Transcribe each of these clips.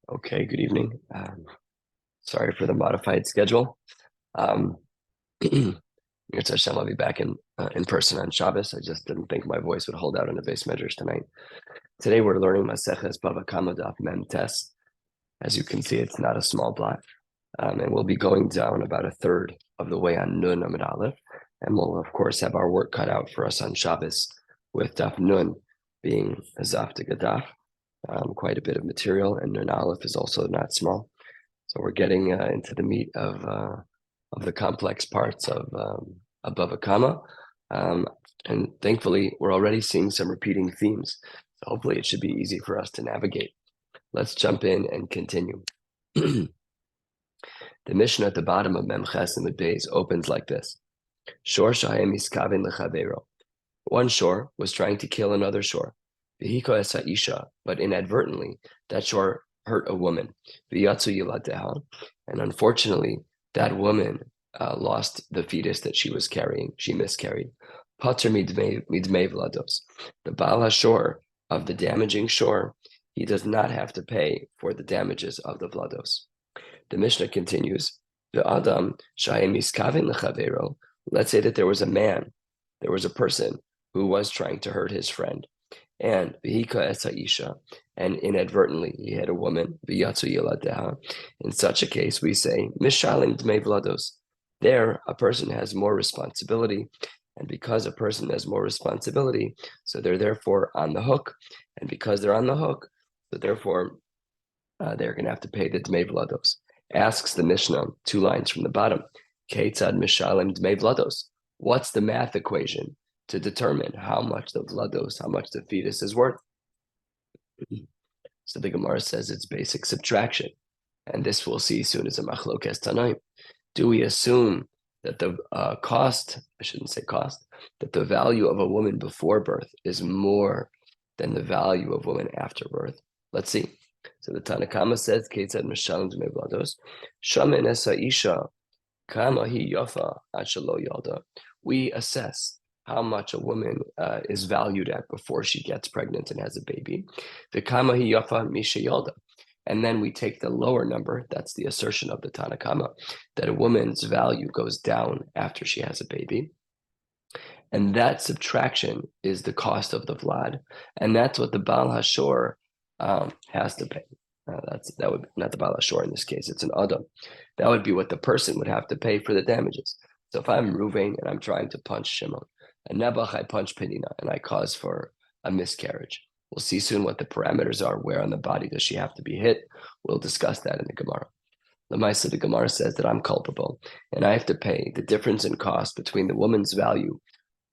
Okay, good evening. Sorry for the modified schedule. Um, Yirtzeh Hashem, I'll be back in person on Shabbos. I just didn't think my voice would hold out on the base measures tonight. Today we're learning Maseches Bava Daf Mem Tes. As you can see, it's not a small block, and we'll be going down about a third of the way on Nun Amid Aleph, and we'll of course have our work cut out for us on Shabbos with Daf Nun being a Zaftig Daf. Quite a bit of material, and Nun Aleph is also not small. So we're getting into the meat of the complex parts of Bava Kama, and thankfully we're already seeing some repeating themes. So hopefully it should be easy for us to navigate. Let's jump in and continue. The Mishnah at the bottom of Memches and the Beis opens like this: Shor shayim iskavin lechavero. One shor was trying to kill another shor. V'hiko esa isha, but inadvertently that shor hurt a woman. V'yatzu yiladeha, and unfortunately that woman lost the fetus that she was carrying. She miscarried. Pater midmei vlados. The Baal HaShor of the damaging shor, he does not have to pay for the damages of the vlados. The Mishnah continues, the Adam shayim iskavin lechavero. Let's say that there was a person who was trying to hurt his friend, and v'hika esa isha, and inadvertently he had a woman, v'yatzu yiladeha. In such a case, we say mishalim dmei vlados. There, a person has more responsibility, and because a person has more responsibility, so they're therefore on the hook, and because they're on the hook, so therefore they're going to have to pay the dmei vlados. Asks the Mishnah 2 lines from the bottom, Keitzad mishalim dmei vlados. What's the math equation to determine how much the vlados, how much the fetus is worth? So the Gemara says it's basic subtraction, and this we'll see soon as a machlokes tanaim. Do we assume that the that the value of a woman before birth is more than the value of a woman after birth? Let's see. So the Tanakama says, Keitzad mishalim dmei vlados, shamen esa isha kama hi yafa ad shelo yalda. We assess how much a woman is valued at before she gets pregnant and has a baby. The kama hi yafa misha yalda. And then we take the lower number, that's the assertion of the Tanakama, that a woman's value goes down after she has a baby. And that subtraction is the cost of the vlad. And that's what the Baal HaShor has to pay. That would not the Baal HaShor in this case, it's an Adam. That would be what the person would have to pay for the damages. So if I'm Ruvain and I'm trying to punch Shimon, and Nebuch I punch Penina and I cause for a miscarriage. We'll see soon what the parameters are. Where on the body does she have to be hit? We'll discuss that in the Gemara. Lamaisa, the Gemara says that I'm culpable and I have to pay the difference in cost between the woman's value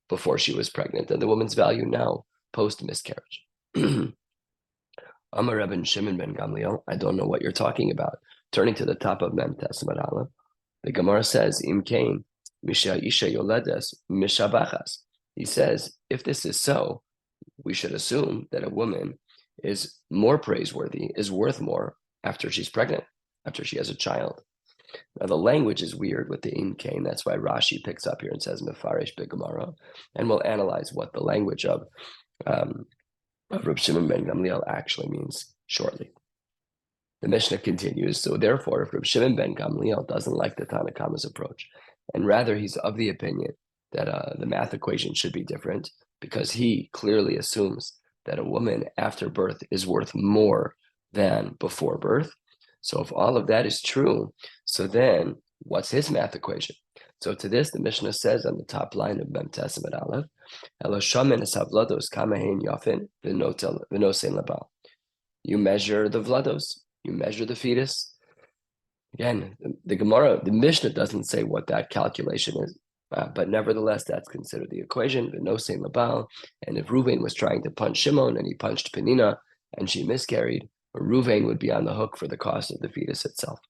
before she was pregnant and the woman's value now post miscarriage. Amar Rabbi Shimon ben Gamliel, I don't know what you're talking about. Turning to the top of Mem Tesman Aleph, the Gemara says, Im Kain, Misha Isha Yoledes, Mishabachas. He says, if this is so, we should assume that a woman is more praiseworthy, is worth more after she's pregnant, after she has a child. Now, the language is weird with the Im Kain. That's why Rashi picks up here and says, Mefaresh B'Gemara. And we'll analyze what the language of Reb Shimon ben Gamliel actually means shortly. The Mishnah continues, so therefore, if Reb Shimon ben Gamliel doesn't like the Tanakama's approach, and rather he's of the opinion that the math equation should be different, because he clearly assumes that a woman after birth is worth more than before birth. So if all of that is true, so then what's his math equation? So to this, the Mishnah says on the top line of Mem Tesem Aleph, you measure the vlados, you measure the fetus. Again, the Gemara, the Mishnah doesn't say what that calculation is, but nevertheless, that's considered the equation. And if Ruvain was trying to punch Shimon and he punched Penina and she miscarried, Ruvain would be on the hook for the cost of the fetus itself.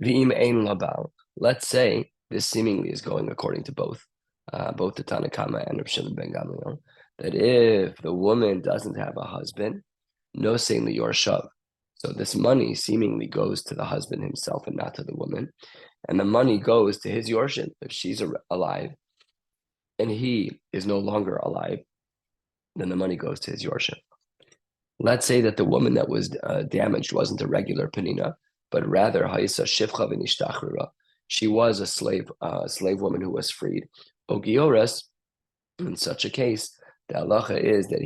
V'im ein labal. Let's say this seemingly is going according to both the Tanakama and Reb Shimon ben Gamliel, that if the woman doesn't have a husband, no sein liyorshav. So this money seemingly goes to the husband himself and not to the woman, and the money goes to his yorshim if she's alive, and he is no longer alive. Then the money goes to his yorshim. Let's say that the woman that was damaged wasn't a regular penina, but rather haisa shivcha v'nishtachrira. She was a slave woman who was freed. Ogioras, in such a case, the halacha is that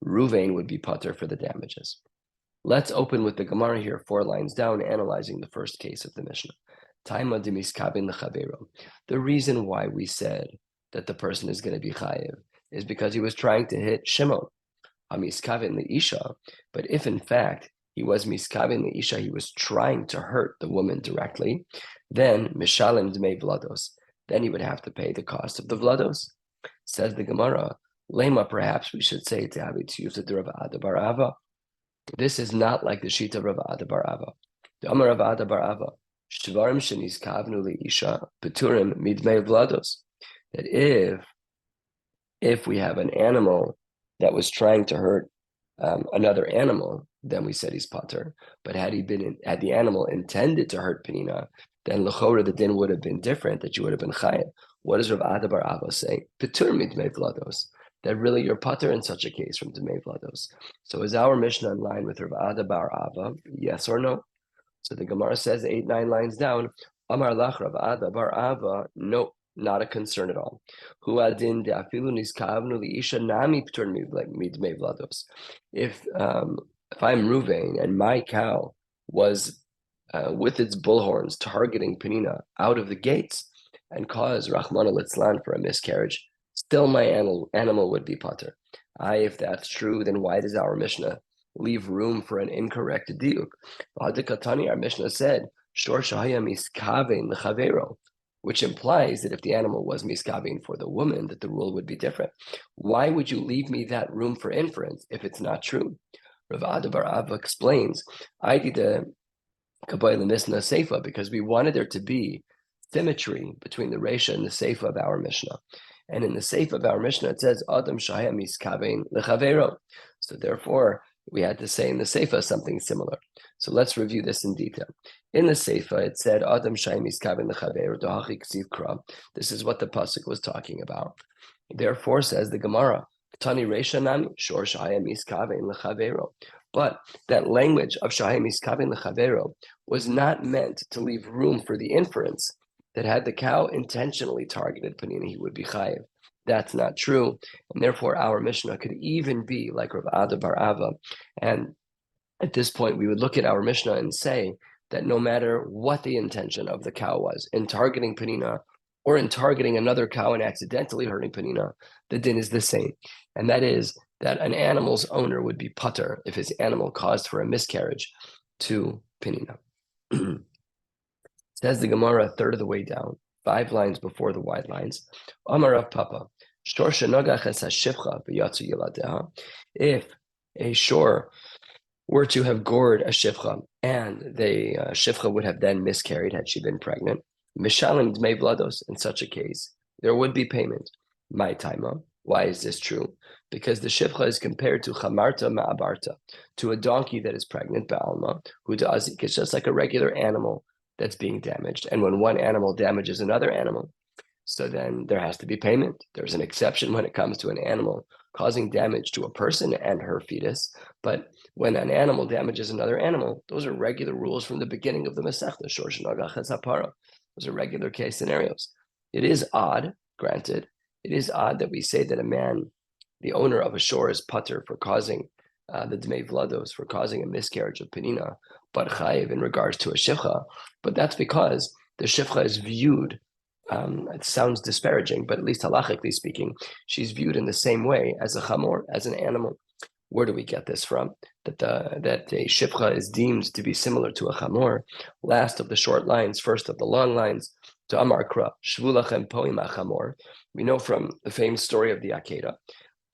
Ruvain, would be pater for the damages. Let's open with the Gemara here, 4 lines down, analyzing the first case of the Mishnah. Taima de miskabin lechavero. The reason why we said that the person is going to be chayiv is because he was trying to hit Shimon. Miskavin leisha, but if in fact he was miskavin leisha, he was trying to hurt the woman directly, then mishalim dmei vlados, then he would have to pay the cost of the vlados. Says the Gemara, lema, perhaps we should say to use the Rav Ada bar Ava. This is not like the Shita of Rav Ada bar Ava. The Amar Rav Ada bar Ava, shvarim sheniskavnu leisha peturim midmei vlados. That if we have an animal that was trying to hurt another animal, then we said he's pater. But had the animal intended to hurt penina, then l'chora the din would have been different. That you would have been chayav. What does Rav Ada bar Ava say? Petur midmei vlados. That really you're pater in such a case from dmei vlados. So is our Mishnah in line with Rav Ada bar Ava? Yes or no? So the Gemara says 8-9 lines down. Amar lach Rav Ada bar Ava. No. Not a concern at all. If I'm Ruvain and my cow was with its bullhorns targeting Penina out of the gates and caused Rahmana Litzlan for a miscarriage, still my animal would be pater. If that's true, then why does our Mishnah leave room for an incorrect diuk? Our Mishnah said, Shor Shahaya Miskavein Lechavero, which implies that if the animal was miskavin for the woman, that the rule would be different. Why would you leave me that room for inference if it's not true? Rav Ada bar Ava explains, I did a Kabbalah Mishnah Seifa because we wanted there to be symmetry between the Reisha and the Seifa of our Mishnah. And in the Seifa of our Mishnah, it says, Adam Shaya Miskavin Lechavero. So therefore, we had to say in the Seifa something similar. So let's review this in detail. In the Seifa, it said, Adam Shaya Miskavin Lechavero Dohachi Ksiv Kra. This is what the pasuk was talking about. Therefore, says the Gemara, Tani Reisha Nami Shor Shaya Miskavin Lechavero. But that language of Shaya Miskavin Lechavero was not meant to leave room for the inference that had the cow intentionally targeted Penina, he would be chayiv. That's not true, and therefore our Mishnah could even be like Rav Ada bar Ava. And at this point, we would look at our Mishnah and say that no matter what the intention of the cow was in targeting Penina or in targeting another cow and accidentally hurting Penina, the din is the same, and that is that an animal's owner would be pater if his animal caused for a miscarriage to Penina. Says the Gemara a third of the way down, 5 lines before the wide lines. Amar Rav Papa, if a shore were to have gored a shivcha, and the shivcha would have then miscarried had she been pregnant, mishalim dmei vlados, in such a case, there would be payment. My taima. Why is this true? Because the shivcha is compared to chamarta ma'abarta, to a donkey that is pregnant, ba'alma, who does, it's just like a regular animal that's being damaged. And when one animal damages another animal, so then there has to be payment. There's an exception when it comes to an animal causing damage to a person and her fetus. But when an animal damages another animal, those are regular rules from the beginning of the Maseches. Those are regular case scenarios. It is odd, granted, it is odd that we say that a man, the owner of a shore, is pater for causing the dmei vlados, for causing a miscarriage of penina, but chayiv in regards to a shivcha. But that's because the shivcha is viewed, it sounds disparaging, but at least halachically speaking, she's viewed in the same way as a chamor, as an animal. Where do we get this from? That a shivcha is deemed to be similar to a chamor. Last of the short lines, first of the long lines, to Amar Kra, Shvulachem poim achamor. We know from the famous story of the Akedah,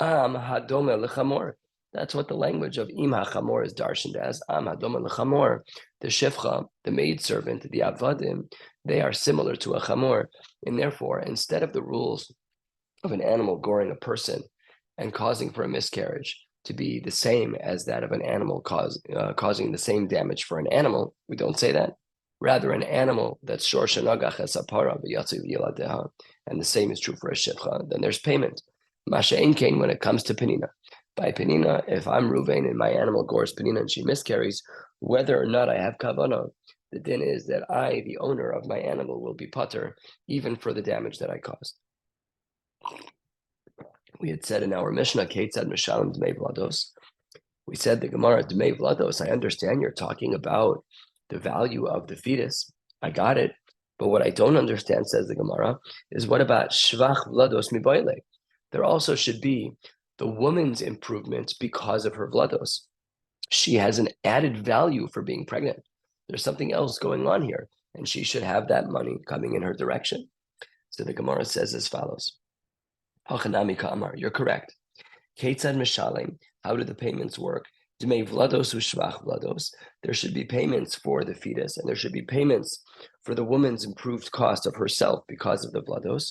Am hadome lechamor. That's what the language of Im HaChamor is darshaned as. Am Hadoma L'Chamor, the Shifcha, the maidservant, the Avadim, they are similar to a Chamor. And therefore, instead of the rules of an animal goring a person and causing for a miscarriage to be the same as that of an animal causing the same damage for an animal, we don't say that. Rather, an animal that's Shor Shanagach Esapara V'Yatziv Yiladeha, and the same is true for a Shifcha, then there's payment. Masha Ein Kain when it comes to Penina. by Penina. If I'm Ruvain and my animal gores Penina and she miscarries, whether or not I have kavanah, the din is that I, the owner of my animal, will be pater, even for the damage that I caused. We had said in our Mishnah, Kate said Mishalim Dmei Vlados. We said the Gemara Dmei Vlados. I understand you're talking about the value of the fetus. I got it. But what I don't understand, says the Gemara, is what about Shvach Vlados Miboile? There also should be the woman's improvement because of her Vlados. She has an added value for being pregnant. There's something else going on here, and she should have that money coming in her direction. So the Gemara says as follows. Hachanami Ka'amar, you're correct. Kate said Mishalim, how do the payments work? Dmei Vlados u'shvach Vlados. There should be payments for the fetus, and there should be payments for the woman's improved cost of herself because of the Vlados.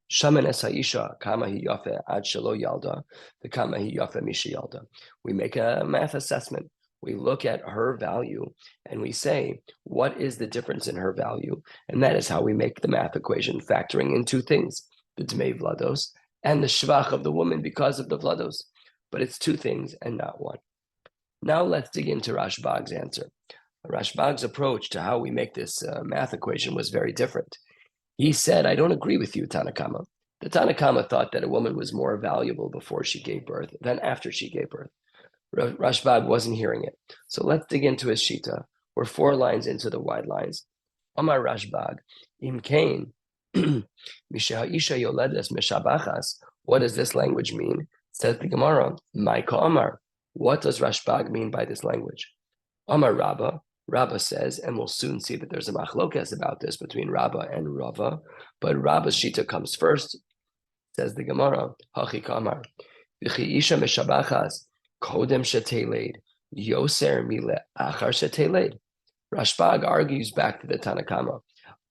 Shaman es ha'isha kama hi yafe ad shelo yalda, the kama hi yafe mishi yalda. We make a math assessment. We look at her value and we say, what is the difference in her value? And that is how we make the math equation, factoring in two things, the Dmei Vlados and the shvach of the woman because of the Vlados. But it's two things and not one. Now let's dig into Rashbag's answer. Rashbag's approach to how we make this math equation was very different. He said, I don't agree with you, Tanakama. The Tanakama thought that a woman was more valuable before she gave birth than after she gave birth. Rashbag wasn't hearing it. So let's dig into his shita. We're 4 lines into the wide lines. Amar Rashbag, Im Kain, Mishaisha Yoledes Mishabachas. What does this language mean? Says the Gemara, Maika Amar. What does Rashbag mean by this language? Amar Rabba. Rabba says, and we'll soon see that there's a machlokas about this between Rabba and Rava, but Rabba's shita comes first. Says the Gemara, Hachi Kamar, V'chi Isha Mishabachas, Kodem Sheteled, Yoser Mile Achar Sheteled. Rashbag argues back to the Tanakama.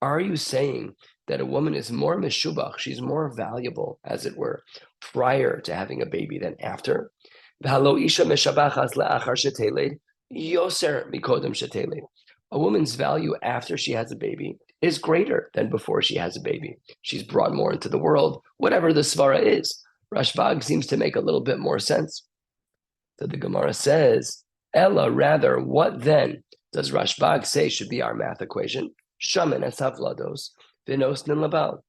Are you saying that a woman is more meshubach, she's more valuable, as it were, prior to having a baby than after? V'halo Isha Mishabachas le'achar sheteled, Yoser mikodem sheteled. A woman's value after she has a baby is greater than before she has a baby. She's brought more into the world, whatever the svara is. Rashbag seems to make a little bit more sense. So the Gemara says, Ella, rather, what then does Rashbag say should be our math equation? Shaman es havlados, vinosnin labal.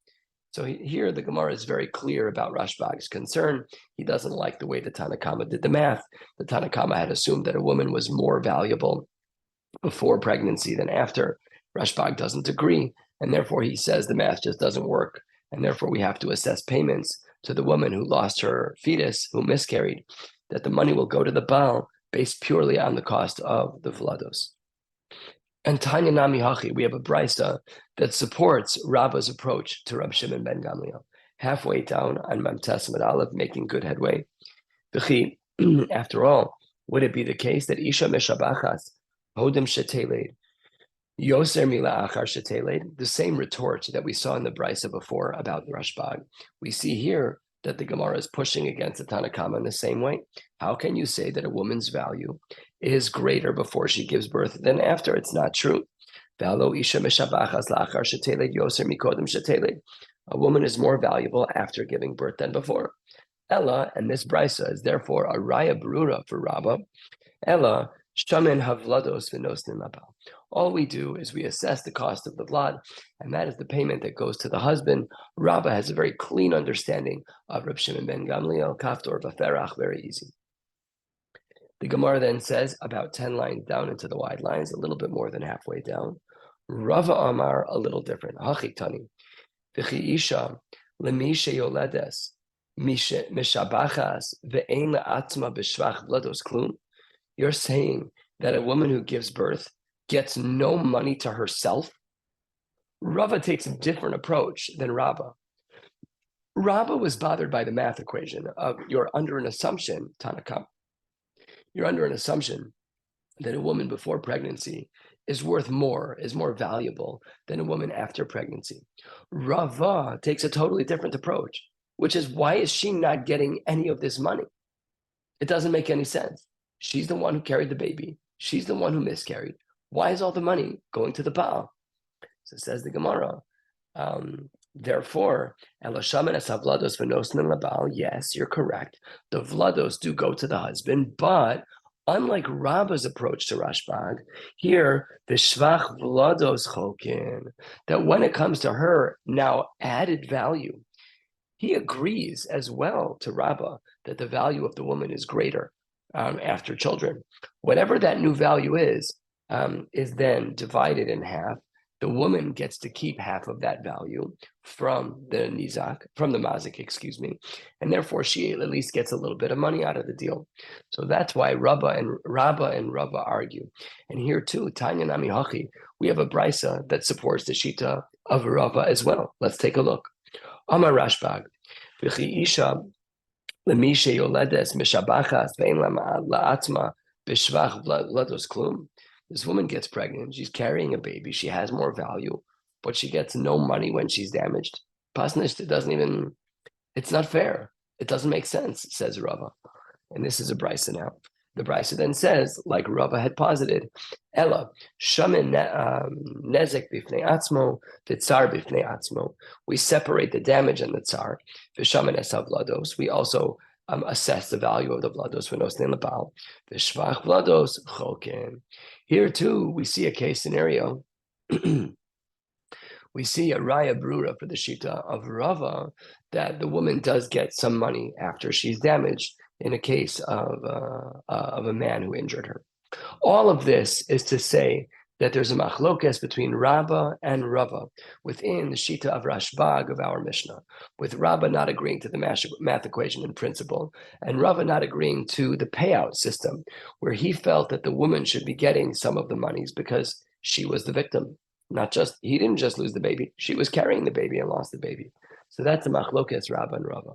So here the Gemara is very clear about Rashbag's concern. He doesn't like the way the Tanakama did the math. The Tanakama had assumed that a woman was more valuable before pregnancy than after. Rashbag doesn't agree, and therefore he says the math just doesn't work, and therefore we have to assess payments to the woman who lost her fetus, who miscarried, that the money will go to the Baal based purely on the cost of the Vlados. And Tanya Nami Hachi, we have a brisa that supports Rabba's approach to Rab Shimon ben Gamliel. Halfway down on Mamtes Amud Aleph, making good headway. After all, would it be the case that Isha Meshabachas, Hodem Sheteled, Yoser Mila Achar Sheteled, the same retort that we saw in the brisa before about Rashbag, we see here that the Gemara is pushing against the Tanakama in the same way. How can you say that a woman's value is greater before she gives birth than after? It's not true. A woman is more valuable after giving birth than before. Ella, and this brisa is therefore a raya brura for Rabbah. Ella, shamen havlados v'nosnin labal. All we do is we assess the cost of the vlad, and that is the payment that goes to the husband. Rabbah has a very clean understanding of Reb Shimon ben Gamliel, kaftor v'ferach, very easy. The Gemara then says, about 10 lines down into the wide lines, a little bit more than halfway down, Rava Amar, a little different. Hachitani, v'chi isha lemi sheyoledes mishabachas ve'ein le'atzma b'shvach vlados klum. You're saying that a woman who gives birth gets no money to herself? Rava takes a different approach than Rabbah. Rabbah was bothered by the math equation of you're under an assumption, Tanakam. You're under an assumption that a woman before pregnancy is worth more, is more valuable than a woman after pregnancy. Rava takes a totally different approach, which is, why is she not getting any of this money? It doesn't make any sense. She's the one who carried the baby. She's the one who miscarried. Why is all the money going to the Baal? So says the Gemara, Therefore, yes, you're correct. The vlados do go to the husband, but unlike Rabba's approach to Rashbag, here the shvach vlados chokin, that when it comes to her now added value, he agrees as well to Rabbah that the value of the woman is greater after children. Whatever that new value is then divided in half. The woman gets to keep half of that value from the mazik, excuse me, and therefore she at least gets a little bit of money out of the deal. So that's why Rabbah and Rabbah argue. And here too, Tanya Nami Hachi, we have a brisa that supports the shita of Rabbah as well. Let's take a look. Amar Rashbag, v'chi isha l'mi sheyoledes mishabachas ve'en la'atzma b'shvach vlados klum. This woman gets pregnant. She's carrying a baby. She has more value, but she gets no money when she's damaged. Pasnish, it doesn't even. It's not fair. It doesn't make sense, says Rava. And this is a brisa now. The brisa then says, like Rava had posited, Ella, shamin nezek bifnei atzmo, v'tzar bifnei atzmo. We separate the damage and the tsar. V'shamin esav vlados. We also assess the value of the vlados v'nosnein lebal. V'shvach vlados chokin. Here too, we see a case scenario. We see a raya brura for the shita of Rava that the woman does get some money after she's damaged in a case of a man who injured her. All of this is to say that there's a machlokes between Rabbah and Rava within the shita of Rashbag of our Mishnah, with Rabbah not agreeing to the math equation in principle, and Rava not agreeing to the payout system, where he felt that the woman should be getting some of the monies because she was the victim. He didn't just lose the baby, she was carrying the baby and lost the baby. So that's the machlokes Rabbah and Rava.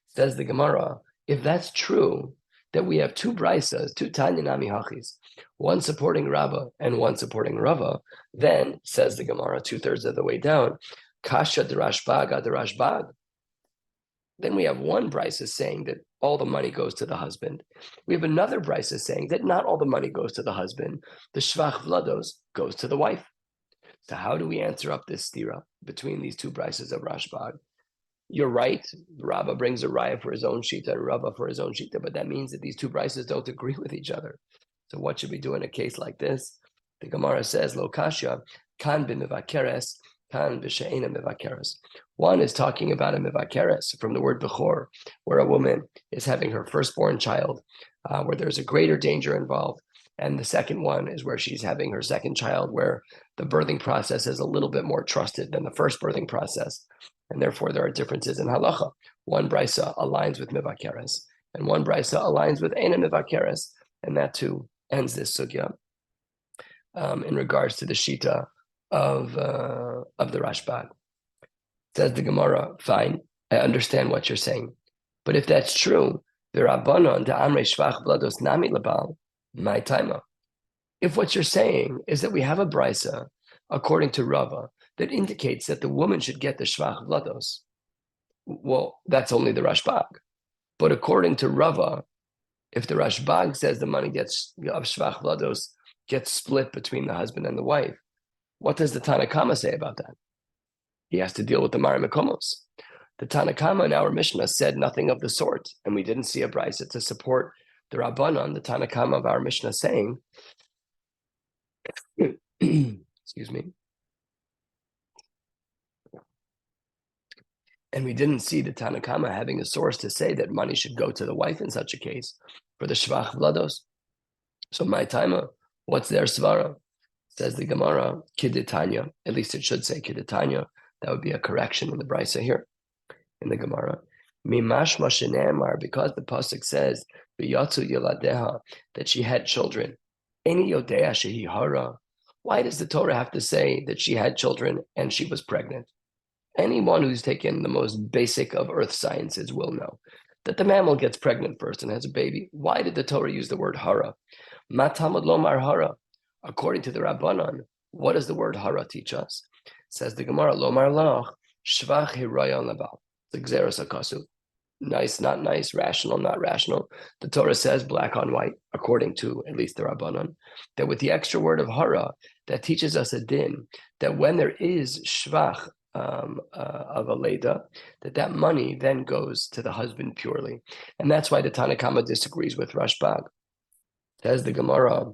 Says the Gemara, if that's true, that we have two brisas, two Tanya Nami Hachis, one supporting Rabbah and one supporting Rava, then, says the Gemara, 2/3 of the way down, Kasha de Rashbag ad Rashbag. Then we have one brisa saying that all the money goes to the husband. We have another brisa saying that not all the money goes to the husband. The shvach vlados goes to the wife. So how do we answer up this stira between these two brisas of Rashbag? You're right. Rabbah brings a raya for his own shita and Rava for his own shita, but that means that these two brisas don't agree with each other. So what should we do in a case like this? The Gemara says, Lo kasha, kan b'mivakeres, kan b'she'ena mivakeres. One is talking about a mivakeres from the word bechor, where a woman is having her firstborn child, where there's a greater danger involved. And the second one is where she's having her second child, where the birthing process is a little bit more trusted than the first birthing process. And therefore, there are differences in halacha. One brisa aligns with mivakeres, and one brisa aligns with eina mivakeres, and that too ends this sugya in regards to the shita of the Rashbag. Says the Gemara, fine, I understand what you're saying, but if that's true, the Rabbanon da amrei shvach blados nami labal, my taima. If what you're saying is that we have a brisa, according to Rava, that indicates that the woman should get the shvach vlados, well, that's only the Rashbag. But according to Rava, if the Rashbag says the money of shvach vlados gets split between the husband and the wife, what does the Tanakama say about that? He has to deal with the Mari Mekomos. The Tanakama in our Mishnah said nothing of the sort, and we didn't see a brisa to support the Rabbanon, the Tanakama of our Mishnah, saying, excuse me, and we didn't see the Tanakama having a source to say that money should go to the wife in such a case for the shvach vlados. So my taima, what's their svara? Says the Gemara, kiditanya. At least it should say kiditanya. That would be a correction in the brisa here, in the Gemara. Mimashma shenemar, because the pasuk says v'yatzu yeladeha, that she had children. Any yodea shehi hara. Why does the Torah have to say that she had children and she was pregnant? Anyone who's taken the most basic of earth sciences will know that the mammal gets pregnant first and has a baby. Why did the Torah use the word hara? Matamad lomar hara. According to the Rabbanon, what does the word hara teach us? Says the Gemara, lomar lach, shvach hirayon labal. The gzeros akasu. Nice, not nice, rational, not rational. The Torah says black on white, according to at least the Rabbanon, that with the extra word of hara, that teaches us a din, that when there is shvach, of a leda, that money then goes to the husband purely. And that's why the Tanna Kama disagrees with Rashbag. Says the Gemara,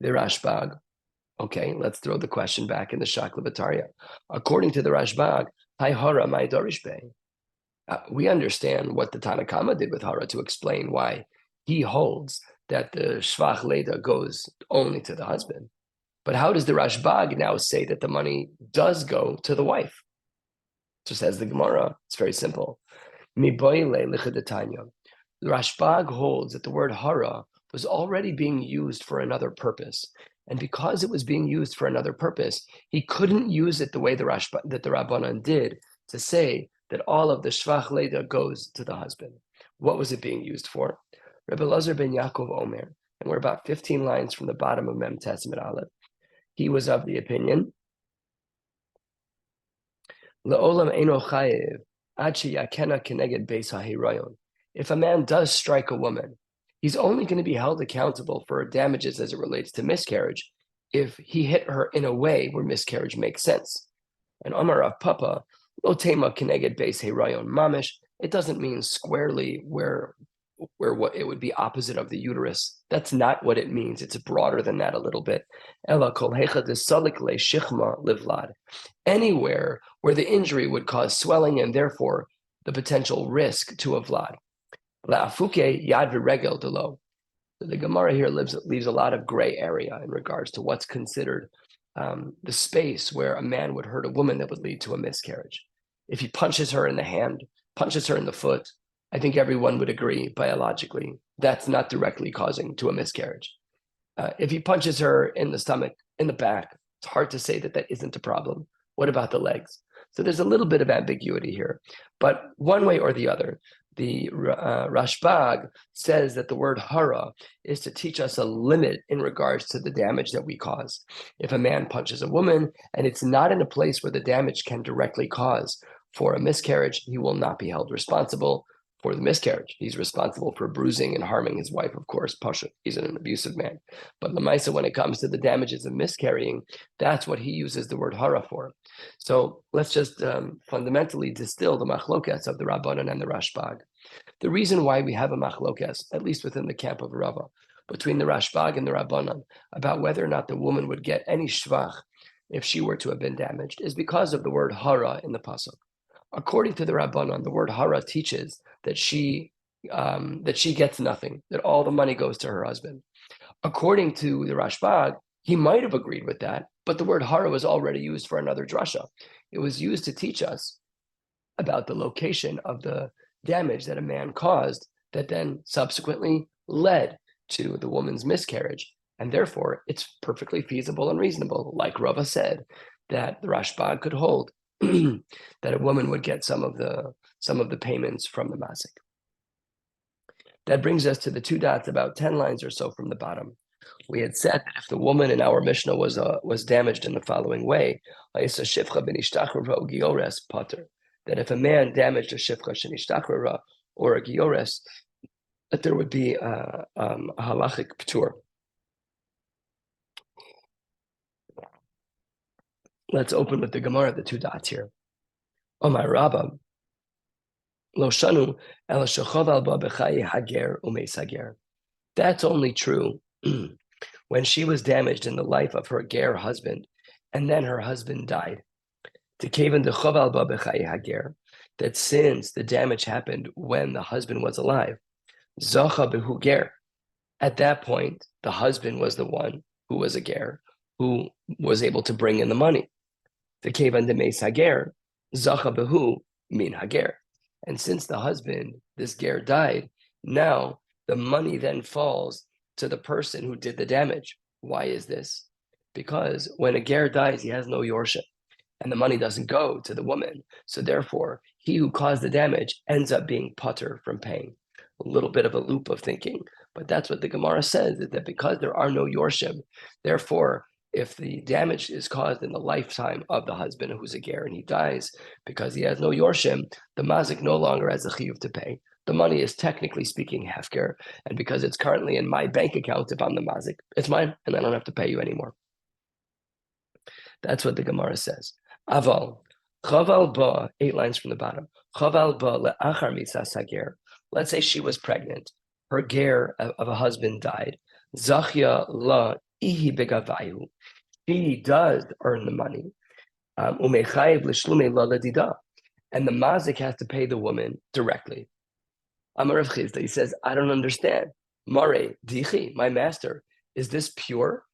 the Rashbag. Okay, let's throw the question back in the Shakla Bataria. According to the Rashbag, Hara my Dorish Bey. We understand what the Tanna Kama did with Hara to explain why he holds that the Shvach Leda goes only to the husband. But how does the Rashbag now say that the money does go to the wife? So says the Gemara, it's very simple. The Rashbag holds that the word hara was already being used for another purpose. And because it was being used for another purpose, he couldn't use it the way that the Rabbanan did to say that all of the Shvach Leda goes to the husband. What was it being used for? Rabbi Lazar ben Yaakov Omer, and we're about 15 lines from the bottom of Mem Testament Aleph. He was of the opinion, Le'olam eino chayev ad sheyakena keneged beis hahirayon. If a man does strike a woman, he's only going to be held accountable for damages as it relates to miscarriage if he hit her in a way where miscarriage makes sense. And Amar Rav Papa, lo tema keneged beis hahirayon mamish, it doesn't mean squarely where what it would be opposite of the uterus. That's not what it means. It's broader than that a little bit. Ela kol hecha desalik le shichma livlad. Anywhere where the injury would cause swelling and therefore the potential risk to a vlad. La'afuke yad v'regel delo. The Gemara here leaves a lot of gray area in regards to what's considered the space where a man would hurt a woman that would lead to a miscarriage. If he punches her in the hand, punches her in the foot, I think everyone would agree biologically that's not directly causing to a miscarriage. If he punches her in the stomach, in the back, it's hard to say that isn't a problem. What about the legs? So there's a little bit of ambiguity here. But one way or the other, the Rashbag says that the word hara is to teach us a limit in regards to the damage that we cause. If a man punches a woman and it's not in a place where the damage can directly cause for a miscarriage, he will not be held responsible for the miscarriage. He's responsible for bruising and harming his wife, of course. Pasha, he's an abusive man. But Lamaisa, when it comes to the damages of miscarrying, that's what he uses the word hara for. So let's just fundamentally distill the machlokas of the Rabbanan and the Rashbag. The reason why we have a machlokas, at least within the camp of Rava, between the Rashbag and the Rabbanan, about whether or not the woman would get any shvach if she were to have been damaged, is because of the word hara in the pasuk. According to the Rabbanan, the word hara teaches that she gets nothing, that all the money goes to her husband. According to the Rashbag, he might have agreed with that, but the word hara was already used for another drasha. It was used to teach us about the location of the damage that a man caused that then subsequently led to the woman's miscarriage. And therefore, it's perfectly feasible and reasonable, like Rava said, that the Rashbag could hold that a woman would get some of the payments from the masik. That brings us to the two dots about 10 lines or so from the bottom. We had said that if the woman in our Mishnah was damaged in the following way, that if a man damaged a shifcha shenishtachrara or a giores, that there would be a halachic p'tur. Let's open with the Gemara, the two dots here. Omar Rabba, lo shanu ela shechoval ba b'chayi hager umeis hager. That's only true when she was damaged in the life of her ger husband, and then her husband died. To kaven de choval ba b'chayi hager, that since the damage happened when the husband was alive, zacha behu ger. At that point, the husband was the one who was a ger, who was able to bring in the money. The kevan de meis hager, zacha behu min hager. And since the husband, this ger, died, now the money then falls to the person who did the damage. Why is this? Because when a ger dies, he has no yorship, and the money doesn't go to the woman. So therefore, he who caused the damage ends up being putter from paying. A little bit of a loop of thinking, but that's what the Gemara says, is that because there are no yorshim, therefore, if the damage is caused in the lifetime of the husband who's a ger and he dies because he has no yorshim, the mazik no longer has a chiyuv to pay. The money is technically speaking hefker, and because it's currently in my bank account, if I'm the mazik, it's mine, and I don't have to pay you anymore. That's what the Gemara says. Aval, chaval ba, 8 lines from the bottom. Chaval ba le'achar mitzas hager. Let's say she was pregnant. Her ger of a husband died. Zachya la ihi begavayu. She does earn the money. Umechayev l'shlume la ladida. And the mazik has to pay the woman directly. Amar Rav Chizda, he says, I don't understand. Mare, dichi, my master, is this pure?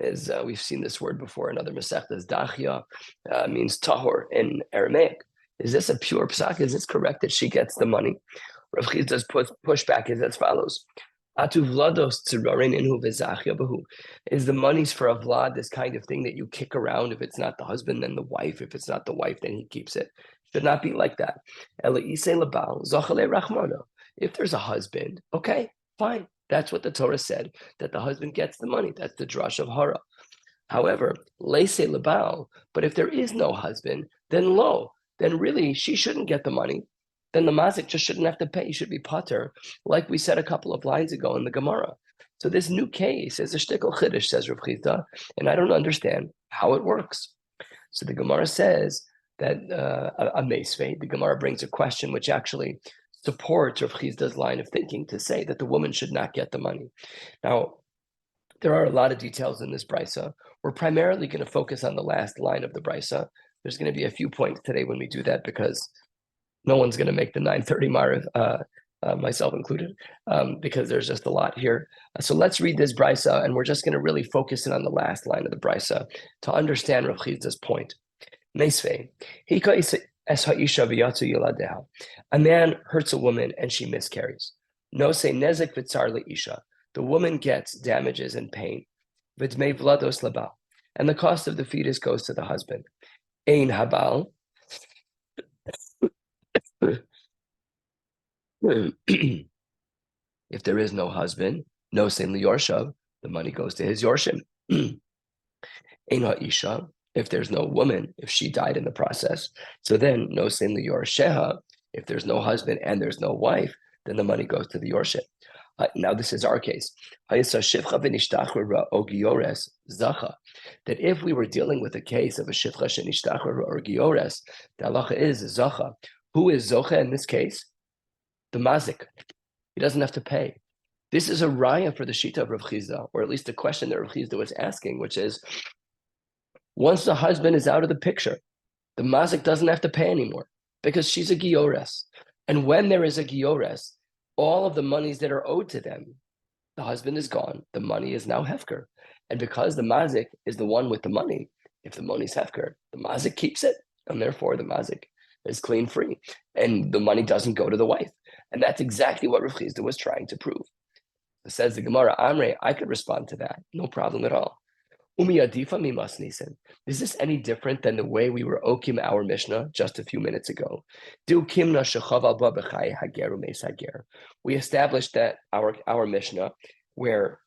As we've seen this word before in other Maseches, dachia means tahor in Aramaic. Is this a pure psak? Is this correct that she gets the money? Rav Chizda's pushback is as follows. Atu vlados tzirarin inhu v'zachia bahu. Is the monies for a vlad this kind of thing that you kick around? If it's not the husband, then the wife. If it's not the wife, then he keeps it. Should not be like that. Ela isei labal zachale rachmana. If there's a husband, okay, fine. That's what the Torah said, that the husband gets the money. That's the drush of Hara. However, leise lebal, but if there is no husband, then then really she shouldn't get the money. Then the mazik just shouldn't have to pay. He should be pater, like we said a couple of lines ago in the Gemara. So this new case is a shtickle chiddush, says Rav Chizda, and I don't understand how it works. So the Gemara says that a meisvei, the Gemara brings a question which actually supports Rav Chizda's line of thinking to say that the woman should not get the money. Now, there are a lot of details in this brisa. We're primarily going to focus on the last line of the brisa. There's going to be a few points today when we do that because no one's going to make the 9:30 Mariv, myself included, because there's just a lot here. So let's read this brisa, and we're just going to really focus in on the last line of the brisa to understand Rav Chizda's point. Meisvei, a man hurts a woman and she miscarries. No say nezek v'tzar leisha. The woman gets damages and pain. V'dmei vlados labal, and the cost of the fetus goes to the husband. Ein habal. If there is no husband, no say liyorshav, the money goes to his yorshim. Ein ha'isha. If there's no woman, if she died in the process, so then no sin liyorsheha. If there's no husband and there's no wife, then the money goes to the yorship. Now this is our case. That if we were dealing with a case of a shivcha shenishtachra or giores, the halacha is zacha. Who is zocha in this case? The mazik. He doesn't have to pay. This is a raya for the shita of Rav Chizda, or at least the question that Rav Chizda was asking, which is, once the husband is out of the picture, the mazik doesn't have to pay anymore because she's a giores. And when there is a giores, all of the monies that are owed to them, the husband is gone, the money is now hefker. And because the mazik is the one with the money, if the money's hefker, the mazik keeps it, and therefore the mazik is clean free, and the money doesn't go to the wife. And that's exactly what Rav Chizda was trying to prove. It says the Gemara, Amre, I could respond to that, no problem at all. Is this any different than the way we were okim our Mishnah just a few minutes ago? We established that our Mishnah, where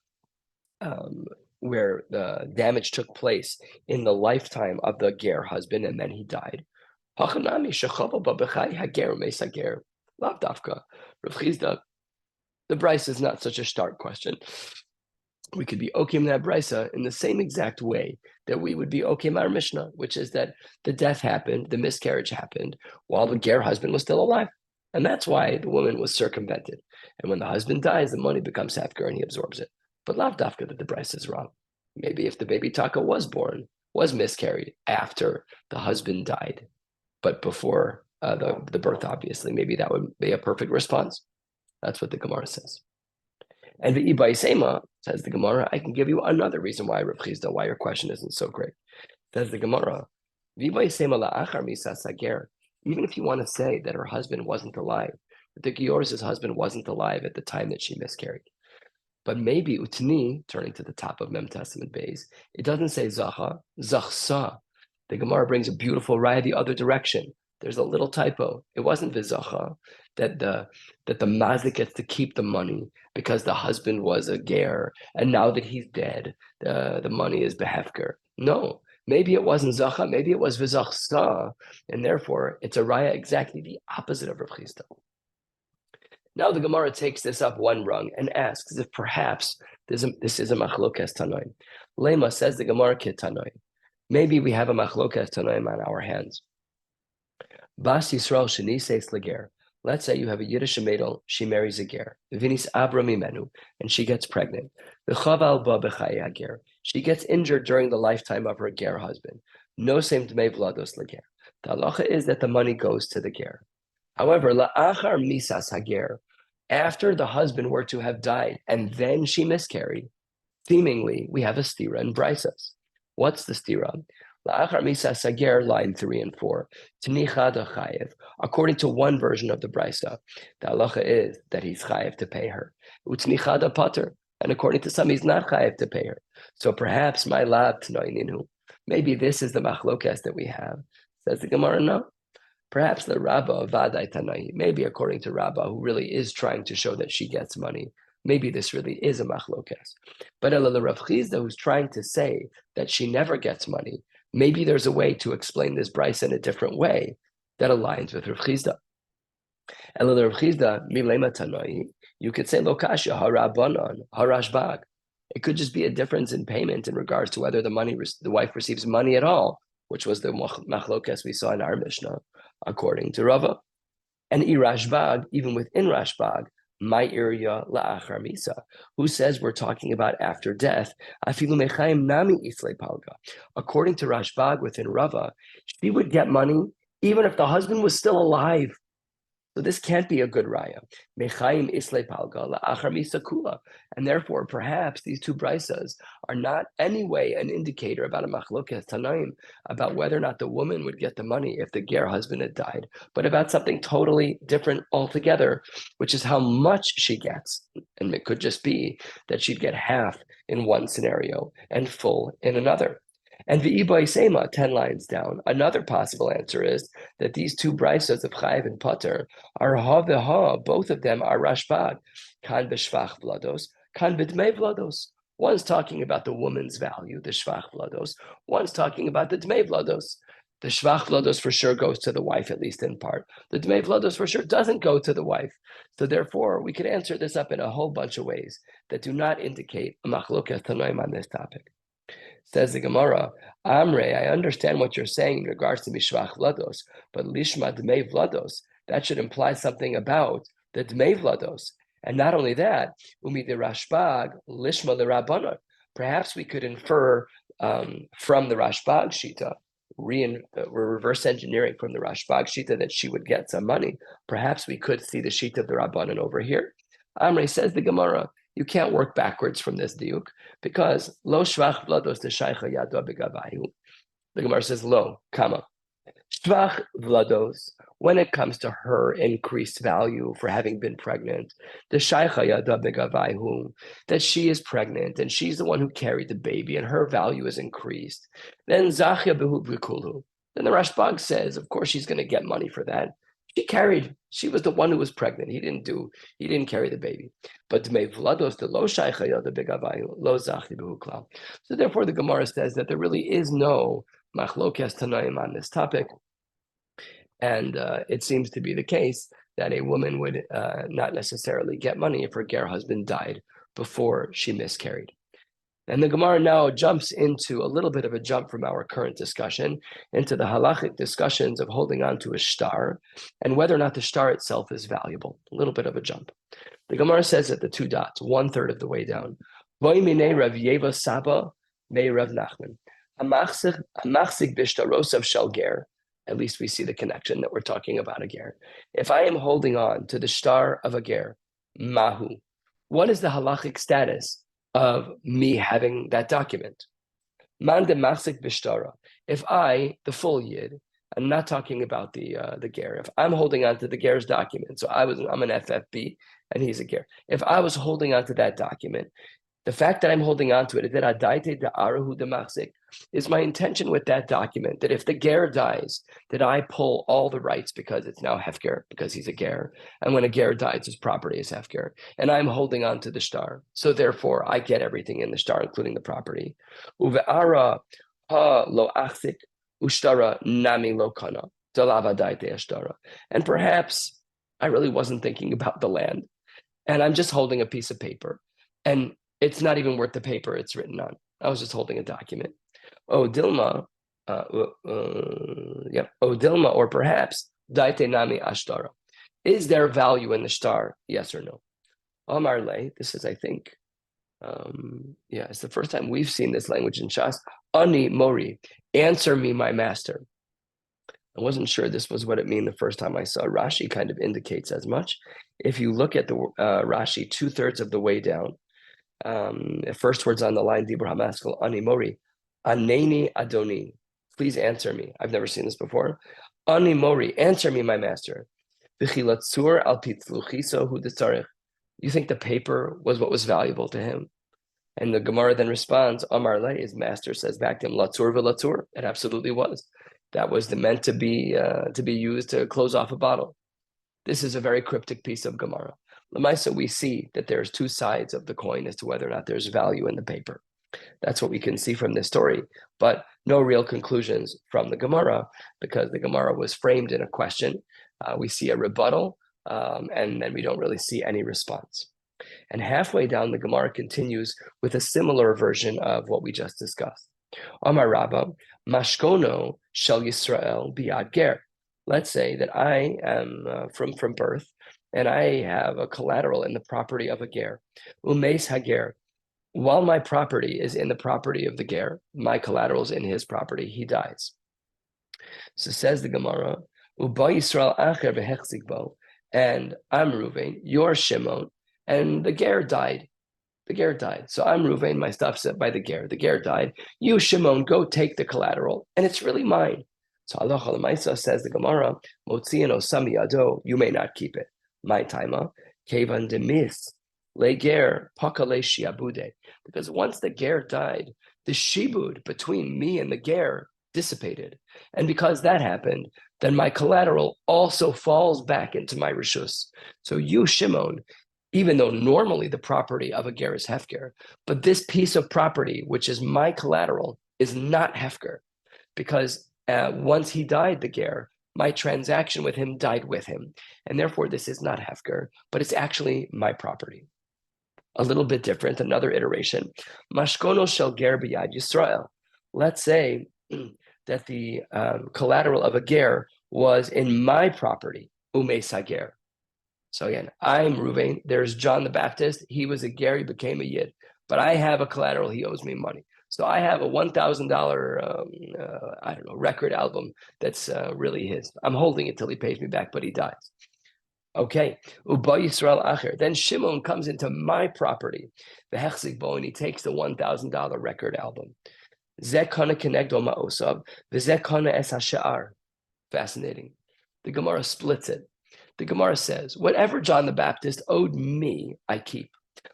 the damage took place in the lifetime of the ger husband and then he died. Rav Chizda, the Bryce is not such a stark question. We could be okim that brisa in the same exact way that we would be okim our Mishnah, which is that the death happened, the miscarriage happened, while the ger husband was still alive. And that's why the woman was circumvented. And when the husband dies, the money becomes hefker and he absorbs it. But lav dafka that the brisa is wrong. Maybe if the baby taka was born, was miscarried after the husband died, but before the birth, obviously, maybe that would be a perfect response. That's what the Gemara says. And the Ibai Sema, says the Gemara, I can give you another reason why, Rav Chizda, why your question isn't so great. Says the Gemara, even if you want to say that her husband wasn't alive, that the Gior's husband wasn't alive at the time that she miscarried. But maybe Utni, turning to the top of Mem Testament Bays, it doesn't say Zacha, Zachsa. The Gemara brings a beautiful raya the other direction. There's a little typo. It wasn't Vizacha, that the mazik gets to keep the money because the husband was a ger, and now that he's dead, the money is behefker. No, maybe it wasn't zacha, maybe it was v'zachsa, and therefore it's a raya exactly the opposite of Rav Chizda. Now the Gemara takes this up one rung and asks if perhaps this is a machlokes tanoi. Lema, says the Gemara, ke tanoi. Maybe we have a machlokas tanoim on our hands. Bas Yisrael shenises leger. Let's say you have a Yiddish maidel, she marries a ger. Vinis abra mimenu, and she gets pregnant. V'chaval ba b'chayei hager. She gets injured during the lifetime of her ger husband. No same dmei vlados leger. The halacha is that the money goes to the ger. However, la'achar misas hager, after the husband were to have died and then she miscarried, seemingly we have a stira in Brisas. What's the stira? La'achar misas hager, line 3 and 4. Tnicha da chayev. According to one version of the Brisa, the halacha is that he's chayev to pay her. Utnicha da pater. And according to some, he's not chayev to pay her. So perhaps my lab tnoininu. Maybe this is the machlokas that we have. Says the Gemara, no. Perhaps the Rabbah Vadai Tanai, maybe according to Rabbah, who really is trying to show that she gets money, maybe this really is a machlokas. But Ela Rav Chizda, who's trying to say that she never gets money, maybe there's a way to explain this Bryce in a different way that aligns with Rav Chizda. Ela Rav Chizda, Milema Tanai, you could say Lokasha Harabanan Harashbag. It could just be a difference in payment in regards to whether the wife receives money at all, which was the machlokas we saw in our Mishnah, according to Rava. And Irashbag, even within Rashbag, my area la'achar misa, who says we're talking about after death. Afilu mechaim nami islay palga. According to Rashbag within Rava, she would get money even if the husband was still alive. So this can't be a good raya. Mechaim islay palga la'achar misa kula. And therefore, perhaps these two brisas are not anyway an indicator about a machlokas tanaim, about whether or not the woman would get the money if the ger husband had died, but about something totally different altogether, which is how much she gets. And it could just be that she'd get half in one scenario and full in another. And v'ibai sema, 10 lines down, another possible answer is that these two brisas of Chayiv and Pater are ha v'ha, both of them are Rashbag, kan b'shvach vlados, kan b'dmei vlados. One's talking about the woman's value, the shvach vlados. One's talking about the dmei vlados. The shvach vlados for sure goes to the wife, at least in part. The dmei vlados for sure doesn't go to the wife. So therefore, we could answer this up in a whole bunch of ways that do not indicate a machlokas tanoim on this topic. Says the Gemara, Amre, I understand what you're saying in regards to Mishvach Vlados, but Lishma Dmei Vlados, that should imply something about the Dmei Vlados. And not only that, Umi de Rashbag, Lishma le Rabbanot. Perhaps we could infer from the Rashbag Shita, we're reverse engineering from the Rashbag Shita that she would get some money. Perhaps we could see the Shita of the Rabbanon over here. Amre, says the Gemara, you can't work backwards from this diuk because lo shvach vlados de shaycha yado begavayu. The Gemara says lo kama shvach vlados. When it comes to her increased value for having been pregnant, the shaycha yado begavayu, that she is pregnant and she's the one who carried the baby and her value is increased. Then zachya behu v'kulhu. Then the Rashbag says, of course, she's going to get money for that. She was the one who was pregnant. He didn't carry the baby. But so therefore the Gemara says that there really is no machlokas tanaim on this topic. And it seems to be the case that a woman would not necessarily get money if her ger husband died before she miscarried. And the Gemara now jumps into a little bit of a jump from our current discussion into the halachic discussions of holding on to a shtar and whether or not the shtar itself is valuable. A little bit of a jump. The Gemara says at the 2 dots, 1/3 of the way down, Voy mine Rav Yeva Saba, me Rav Nachman. Amachzik bishtarosav shel ger. At least we see the connection that we're talking about a ger. If I am holding on to the shtar of a ger, mahu, what is the halachic status of me having that document? Man de machzik bishtara. If I, the full yid, I'm not talking about the ger. If I'm holding on to the ger's document, so I'm an FFB and he's a ger. If I was holding on to that document, the fact that I'm holding on to it, that adaite de arahu de machzik, is my intention with that document that if the ger dies, that I pull all the rights because it's now hefker, because he's a ger. And when a ger dies, his property is hefker. And I'm holding on to the shtar. So therefore, I get everything in the shtar, including the property. Uve'ara ha lo achzik ushtara nami lo kana. And perhaps I really wasn't thinking about the land. And I'm just holding a piece of paper. And it's not even worth the paper it's written on. I was just holding a document. Oh, Dilma, Odilma, or perhaps daite nami ashtara. Is there value in the star? Yes or no? Amar le. This is, I think, it's the first time we've seen this language in Shas. Ani mori, answer me, my master. I wasn't sure this was what it meant the first time I saw. Rashi kind of indicates as much. If you look at the Rashi 2/3 of the way down, first words on the line, Dibur Hamaskal, Ani Mori, Aneni Adoni, please answer me. I've never seen this before. Ani Mori, answer me, my master. V'chilatzur al pitluchiso hu detzarech. You think the paper was what was valuable to him? And the Gemara then responds, Amar le, his master says back to him, Latzur v'latzur. It absolutely was. That was meant to be used to close off a bottle. This is a very cryptic piece of Gemara. Lamaisa, we see that there's two sides of the coin as to whether or not there's value in the paper. That's what we can see from this story, but no real conclusions from the Gemara, because the Gemara was framed in a question. We see a rebuttal, and then we don't really see any response. And halfway down, the Gemara continues with a similar version of what we just discussed. Amar Rabba, Mashkono Shel Yisrael Biad Ger. Let's say that I am from birth, and I have a collateral in the property of a ger. Umeis hager. While my property is in the property of the ger, my collateral is in his property, he dies. So says the Gemara, Uba Yisrael acher v'hechzik bo, and I'm Reuven, you're Shimon, and the ger died. The ger died. So I'm Reuven, my stuff's by the ger. The ger died. You, Shimon, go take the collateral, and it's really mine. So Allah Maisa says the Gemara, Motzian osami ado, you may not keep it. My taima, kevan demis, le ger, pakale shiabude. Because once the ger died, the shibud between me and the ger dissipated. And because that happened, then my collateral also falls back into my rishus. So you, Shimon, even though normally the property of a ger is hefker, but this piece of property, which is my collateral, is not hefker, because once he died, the ger, my transaction with him died with him, and therefore this is not hefker, but it's actually my property. A little bit different, another ituration. Mashkono shel ger b'yad Yisrael. Let's say that the collateral of a ger was in my property, umeis hager. So again, I'm Reuven, there's John the Baptist, he was a ger, he became a yid, but I have a collateral, he owes me money. So I have a $1,000, record album that's really his. I'm holding it till he pays me back, but he dies. Okay, Uba Yisrael Acher. Then Shimon comes into my property, the Hechzik Bo, and he takes the $1,000 record album. Zeh kana kenegdo ma'osav, v'zeh kana es hasha'ar. Fascinating. The Gemara splits it. The Gemara says, whatever John the Baptist owed me, I keep.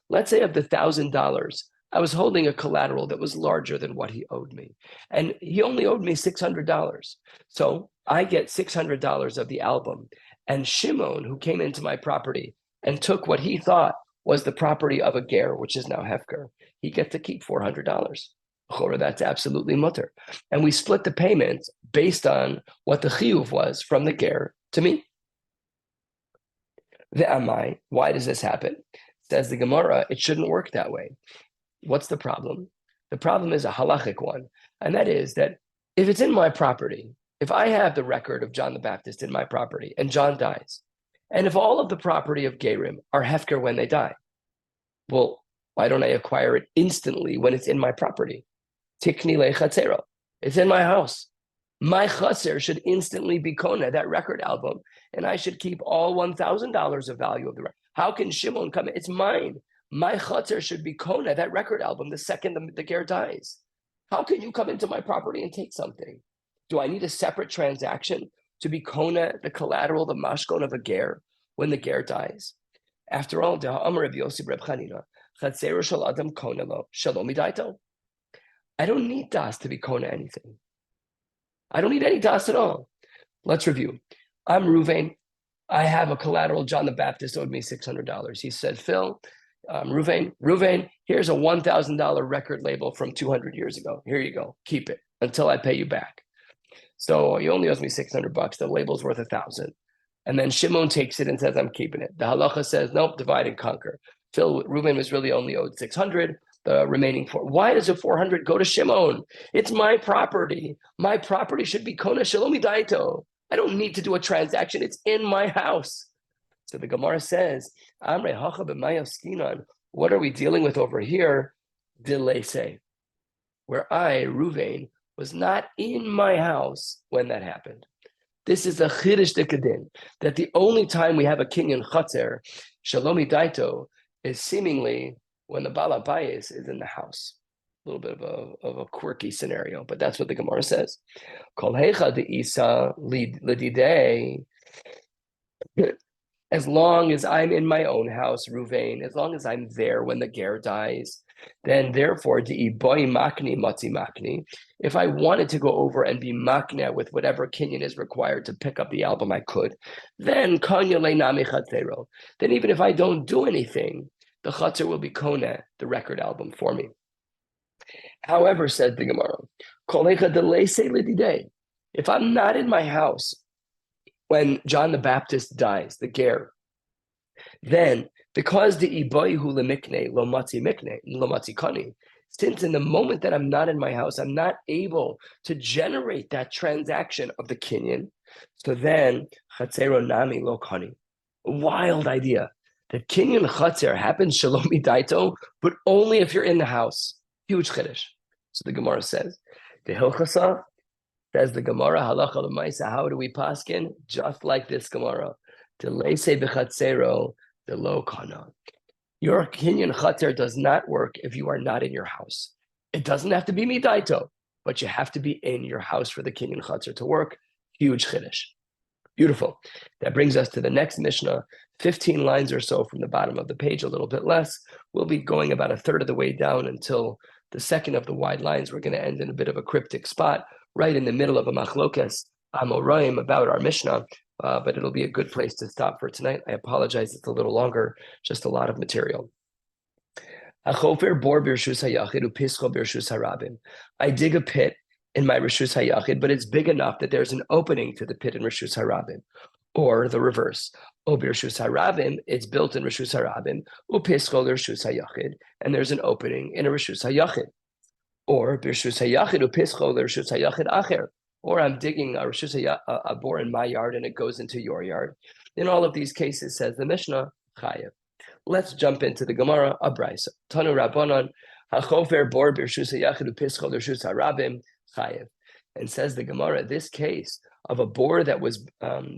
Let's say of the $1,000, I was holding a collateral that was larger than what he owed me. And he only owed me $600. So I get $600 of the album. And Shimon, who came into my property and took what he thought was the property of a ger, which is now hefker, he gets to keep $400. That's absolutely mutter. And we split the payments based on what the chiyuv was from the ger to me. The amai, why does this happen? Says the Gemara, it shouldn't work that way. What's the problem? The problem is a halachic one, and that is that if it's in my property, if I have the record of John the Baptist in my property and John dies, and if all of the property of Gerim are hefker when they die, well, why don't I acquire it instantly when it's in my property? Tikni lechatzero. It's in my house. My chaser should instantly be kona, that record album, and I should keep all $1,000 of value of the record. How can Shimon come in? It's mine. My chaser should be kona, that record album, the second the ger dies. How can you come into my property and take something? Do I need a separate transaction to be kona, the collateral, the mashkon of a ger, when the ger dies? After all, I don't need das to be kona anything. I don't need any das at all. Let's review. I'm Reuven. I have a collateral. John the Baptist owed me $600. He said, Phil, Reuven, here's a $1,000 record label from 200 years ago. Here you go. Keep it until I pay you back. So he only owes me $600. The label's worth $1,000. And then Shimon takes it and says, I'm keeping it. The halacha says, nope, divide and conquer. Reuven was really only owed $600, the remaining 4. Why does the 400 go to Shimon? It's my property. My property should be Kona Shalomi Daito. I don't need to do a transaction. It's in my house. So the Gemara says, Amre Hacha b'mayaskinan. What are we dealing with over here? Dilese, where I, Ruvain, was not in my house when that happened. This is a chiddush dekadin, that the only time we have a kinyan chatzer, shalomi daito, is seemingly when the Bala Bayis is in the house. A little bit of a quirky scenario, but that's what the Gemara says. Kol hecha de isa lididei. As long as I'm in my own house, Ruvain, as long as I'm there when the ger dies, then therefore, boy makni matzi makni. If I wanted to go over and be makna with whatever kinyan is required to pick up the album, I could. Then kanya leinami chatzero. Then even if I don't do anything, the chatzer will be kona, the record album for me. However, said the Gemara, kolecha delese lididei. If I'm not in my house when John the Baptist dies, the ger, then because the iboihu lemikne lo matzi mikne lo matzi kani, since in the moment that I'm not in my house, I'm not able to generate that transaction of the kinyan, so then chatzero nami lo kani. A wild idea that kinyan chatzer happens shalomi daito, but only if you're in the house. Huge chiddush. So the Gemara says, the hilchasa, says the Gemara, halacha l'maisa, how do we paskin? Just like this Gemara. Delese b'chatzero, the lo kana. Your kinyan chatzer does not work if you are not in your house. It doesn't have to be midaito, but you have to be in your house for the kinyan chatzer to work. Huge chiddush. Beautiful. That brings us to the next Mishnah, 15 lines or so from the bottom of the page, a little bit less. We'll be going about a third of the way down until the second of the wide lines. We're going to end in a bit of a cryptic spot, right in the middle of a machlokes amoraim about our Mishnah, but it'll be a good place to stop for tonight. I apologize, it's a little longer, just a lot of material. I dig a pit in my Rishus HaYachid, but it's big enough that there's an opening to the pit in Rishus HaRabim, or the reverse. O Birshus HaRabim, it's built in Rishus HaRabim, Upiskol Rishus HaYachid, and there's an opening in a Rishus HaYachid. Or Birshus HaYachid, Upiskol Rishus HaYachid Acher, or I'm digging a bore in my yard and it goes into your yard. In all of these cases, says the Mishnah, Chayev. Let's jump into the Gemara, a Brisa. Tanu Rabbanon, HaChofer bor Birshus HaYachid, Upiskol Rishus HaRabim, Chayev. And says the Gemara, this case of a bore that was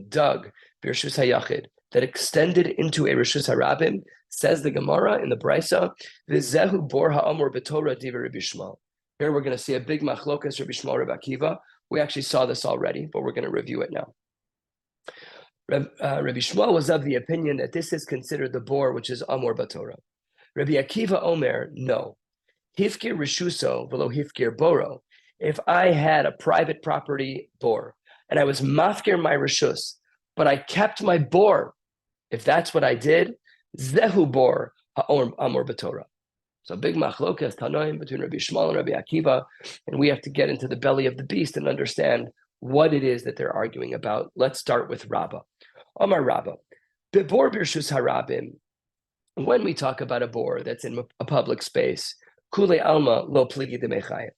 dug, Birshus HaYachid, that extended into a Rishus HaRabim, says the Gemara in the Brisa, V'zehu bor ha'amor b'Torah diva Rabbi Shmuel. Here we're going to see a big machlokas Rabbi Shmuel, Rabbi Akiva. We actually saw this already, but we're going to review it now. Rabbi Shmuel was of the opinion that this is considered the bor, which is amor b'Torah. Rabbi Akiva Omer, no. Hifkir rishuso v'lo hifkir boro. If I had a private property bor, and I was mafkir my rishus, but I kept my bor, if that's what I did, zehu bor ha'amor b'Torah. So big machlokas tanoim between Rabbi Shmuel and Rabbi Akiva, and we have to get into the belly of the beast and understand what it is that they're arguing about. Let's start with Rabbah. Omar Rabbah, bebor birshus harabim. When we talk about a bor that's in a public space, kule alma lo pligi de mechayev.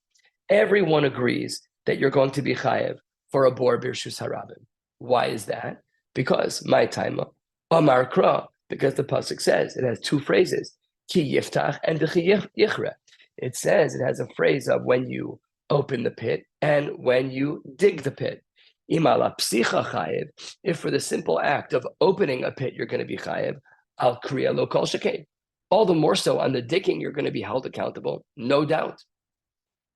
Everyone agrees that you're going to be chayev for a bor birshus harabim. Why is that? Because my taima, Omar Kra, because the pasuk says it has two phrases. Ki yiftach and v'chi yichre. It says it has a phrase of when you open the pit and when you dig the pit. Imala psicha chayev. If for the simple act of opening a pit you're going to be chayev, al kriya lo kol shekei. All the more so on the digging you're going to be held accountable, no doubt.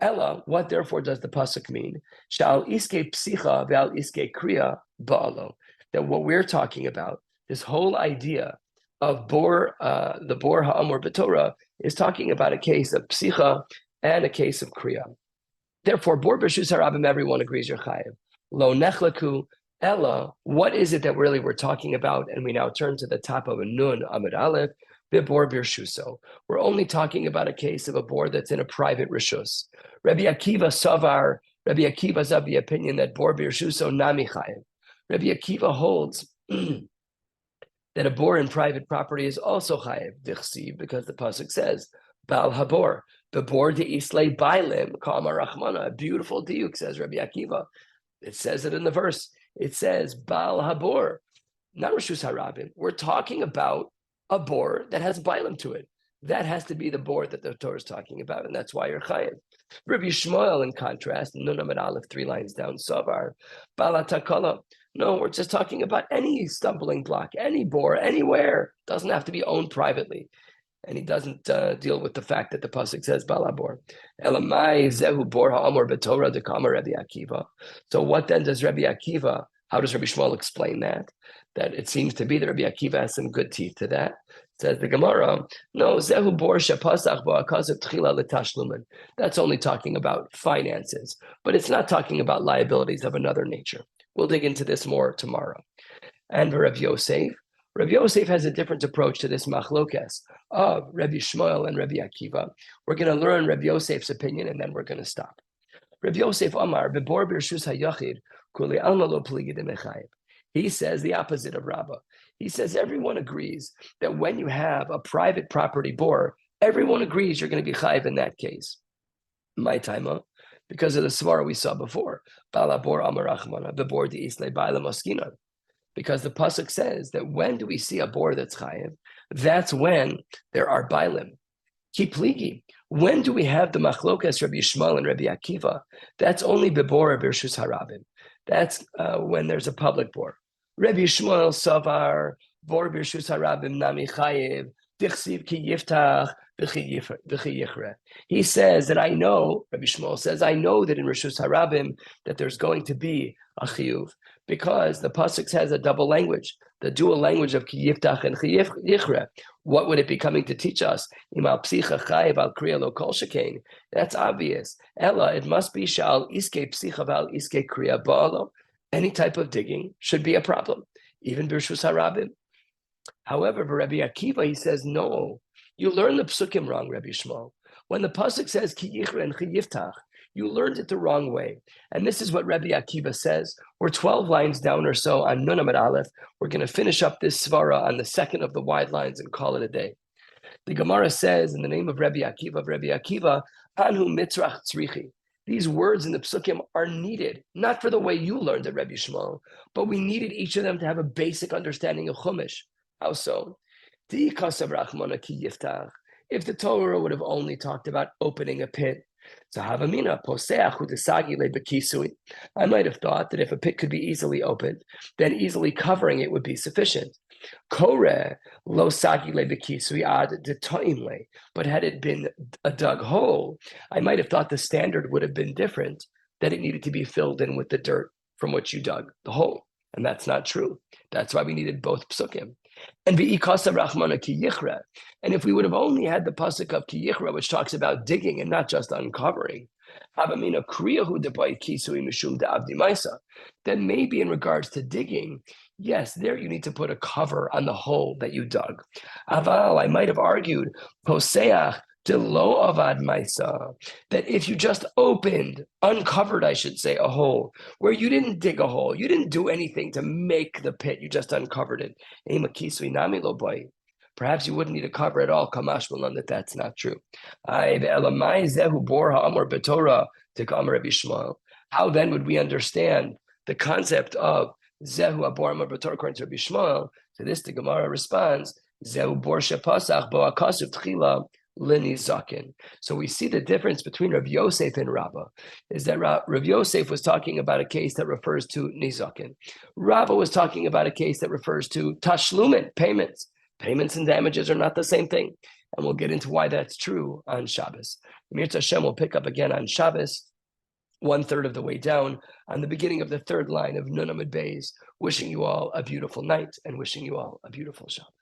Ella, what therefore does the pasuk mean? Shal iske psicha ve'al iske kriya ba'alo. That what we're talking about, this whole idea of bor, the bor ha'amor b'Torah, is talking about a case of psicha and a case of kriya. Therefore, bor b'shus harabim, everyone agrees you're chayev. Lo nechlaku ella, what is it that really we're talking about? And we now turn to the top of a nun amid aleph, b'bor b'shuso. We're only talking about a case of a bor that's in a private rishus. Rabbi Akiva savar, Rabbi Akiva's of the opinion that bor b'shuso nami chayev. Rabbi Akiva holds that a bor in private property is also chayev dichsiv, because the pasuk says Bal Habor, the bor de Islay Bailim, Kama Rachmana, a beautiful diuk, says Rabbi Akiva. It says it in the verse. It says Bal Habor, not Rishus Harabim. We're talking about a bor that has Bailim to it. That has to be the bor that the Torah is talking about, and that's why you're chayiv. Rabbi Shmuel, in contrast, Nun Amid Aleph, 3 lines down, Savar, Balatakala. No, we're just talking about any stumbling block, any bor, anywhere. Doesn't have to be owned privately. And he doesn't deal with the fact that the pasuk says balabor. Elamai zehu bor ha'amor b'Torah dekama Rabbi Akiva. So what then does Rabbi Akiva? How does Rabbi Shmuel explain that? That it seems to be that Rabbi Akiva has some good teeth to that. Says the Gemara, no, zehu bor shepasach ba'akasav tchila l'tashlumen. That's only talking about finances, but it's not talking about liabilities of another nature. We'll dig into this more tomorrow. And Rabbi Yosef has a different approach to this machlokes of Rabbi Shmuel and Rabbi Akiva. We're going to learn Rabbi Yosef's opinion, and then we're going to stop. Rabbi Yosef Amar, Bebor Birshus HaYachid, Kuli Alma Lo Pligid Mechayib. He says the opposite of Rabbah. He says everyone agrees that when you have a private property bor, everyone agrees you're going to be chayiv in that case. My time, because of the svara we saw before. Balabor Amar Rachmana, Bebor Di Islay Baila Moskina. Because the pasuk says that when do we see a bor that's chayiv? That's when there are bailim. Kipligi. When do we have the machlokas Rabbi Yishmael and Rabbi Akiva? That's only bebor birshus harabim. That's when there's a public bor. Rabbi Yishmael savar bor birshus harabim nami chayiv dichsiv ki yiftach v'chi yichre. He says that I know. Rabbi Yishmael says I know that in Rishus Harabim that there's going to be a chiyuv. Because the pasuk has a double language, the dual language of ki yiftach and chi yichre. What would it be coming to teach us? Imal psicha chayiv al kriya lo kol shekain. That's obvious. Ella, it must be shal iske psicha val iske kriya ba'alo. Any type of digging should be a problem, even b'rshus harabim. However, for Rabbi Akiva, he says no. You learn the psukim wrong, Rabbi Shmuel. When the pasuk says ki yichre and chi yiftach, you learned it the wrong way. And this is what Rabbi Akiva says. We're 12 lines down or so on Nun Amid Aleph. We're going to finish up this svara on the second of the wide lines and call it a day. The Gemara says, in the name of Rabbi Akiva, Anhu mitzrach tzrichi. These words in the psukim are needed, not for the way you learned it, Rabbi Shmuel, but we needed each of them to have a basic understanding of Chumash. How so? If the Torah would have only talked about opening a pit, I might have thought that if a pit could be easily opened, then easily covering it would be sufficient. But had it been a dug hole, I might have thought the standard would have been different, that it needed to be filled in with the dirt from which you dug the hole. And that's not true. That's why we needed both psukim. And if we would have only had the pasuk of ki yichra, which talks about digging and not just uncovering, then maybe in regards to digging, yes, there you need to put a cover on the hole that you dug. Aval, I might have argued, poseach delo avad maisa, that if you just uncovered, I should say, a hole, where you didn't dig a hole, you didn't do anything to make the pit, you just uncovered it. Perhaps you wouldn't need a cover at all. Kamash Malan, that's not true. How then would we understand the concept of Zehu Abor Amar B'Torah according to Rabbi Shmuel? To this, the Gemara responds, Zehu Bor Shepasach Bo Akasuv Tchila Lini Zakin. So we see the difference between Rabbi Yosef and Rabbah is that Rabbi Yosef was talking about a case that refers to Nizakin. Rabbah was talking about a case that refers to Tashlumin, payments. Payments and damages are not the same thing. And we'll get into why that's true on Shabbos. Mir Hashem will pick up again on Shabbos, 1/3 of the way down, on the beginning of the third line of Nun Amid Beis, wishing you all a beautiful night and wishing you all a beautiful Shabbos.